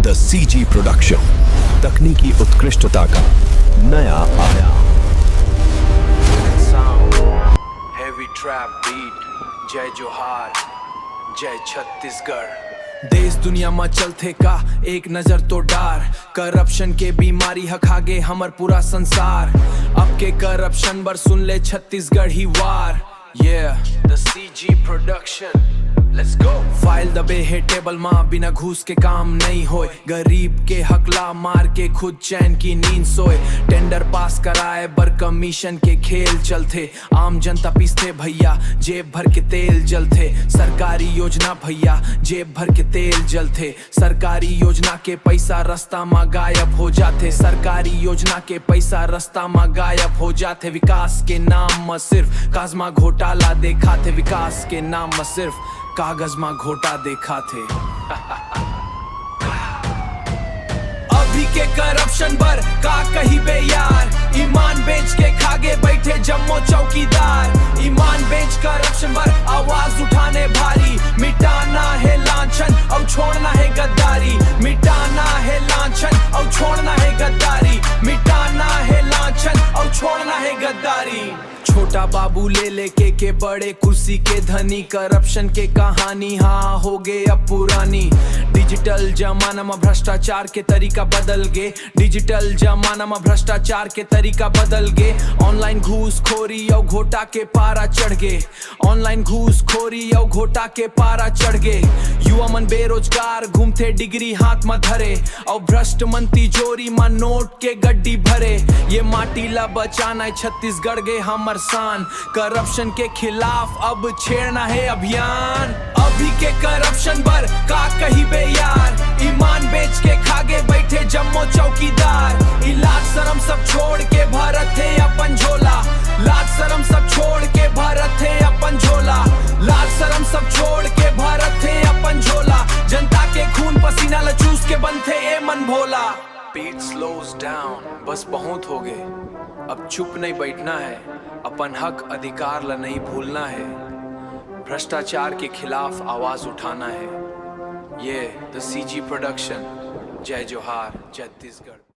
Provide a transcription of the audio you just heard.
The CG production, तकनीकी उत्कृष्टता का नया आयाम। हेवी ट्रैप बीट, जय जोहार, जय छत्तीसगढ़। देश दुनिया में चलते का एक नजर तो डार, करप्शन के बीमारी हखागे हमर पूरा संसार। अब के करप्शन बर सुन ले छत्तीसगढ़ ही वार। The CG production, let's go. File दबे है टेबल माँ, बिना घूस के काम नहीं होए। गरीब के हकला मार के खुद चैन की नींद सोए। टेंडर पास कराए बर कमीशन के खेल चलते। आम जनता पीसते भैया, जेब भर के तेल जलते। सरकारी योजना भैया, जेब भर के तेल जलते। सरकारी योजना के पैसा रास्ता में गायब हो जाते। सरकारी योजना के पैसा रास्ता में गायब हो जाते। विकास के नाम में सिर्फ कागज में घोटाला देखा थे। विकास के नाम में सिर्फ कागज में घोटा देखा थे। अभी के करप्शन बर का कही बे यार, ईमान बेच के खागे बैठे जम्मो चौकीदार। ईमान बेच करप्शन बर आवाज उठाने भारी। मिटाना है लांछन और छोड़ना है गद्दारी। मिटाना है लांछन और छोड़ना है गद्दारी। मिटाना है लांछन और छोड़ना है गद्दारी। छोटा बाबू ले लेके के बड़े कुर्सी के धनी। करप्शन के कहानी हाँ हो गए अब पुरानी। डिजिटल जमाना में भ्रष्टाचार के तरीका बदल गए। डिजिटल जमाना में भ्रष्टाचार के तरीका बदल गए। ऑनलाइन घूसखोरी और घोटा के पारा चढ़ गए। ऑनलाइन घूसखोरी और घोटा के पारा चढ़ गए। युवा मन बेरोजगार घूमते डिग्री हाथ में धरे। और भ्रष्ट मन तिजोरी में नोट के गड्डी भरे। ये माटी ला बचाना है छत्तीसगढ़ गए हमर शान। करप्शन के खिलाफ अब छेड़ना है अभियान। अभी के करप्शन बर का कही बे यार, ईमान बेच के खागे बैठे जम्मो चौकीदार। इलाज शर्म सब छोड़ के भरत है अपन झोला। लाज शर्म सब छोड़ के भरत है अपन झोला। लाज शर्म सब छोड़ के भरत है अपन झोला। जनता के खून पसीना लचूस के बनते ए मन भोला। बीट स्लोस डाउन, बस बहुत हो गए, अब चुप नहीं बैठना है। अपन हक अधिकार ला नहीं भूलना है। भ्रष्टाचार के खिलाफ आवाज उठाना है। ये द सीजी प्रोडक्शन, जय जोहार छत्तीसगढ़।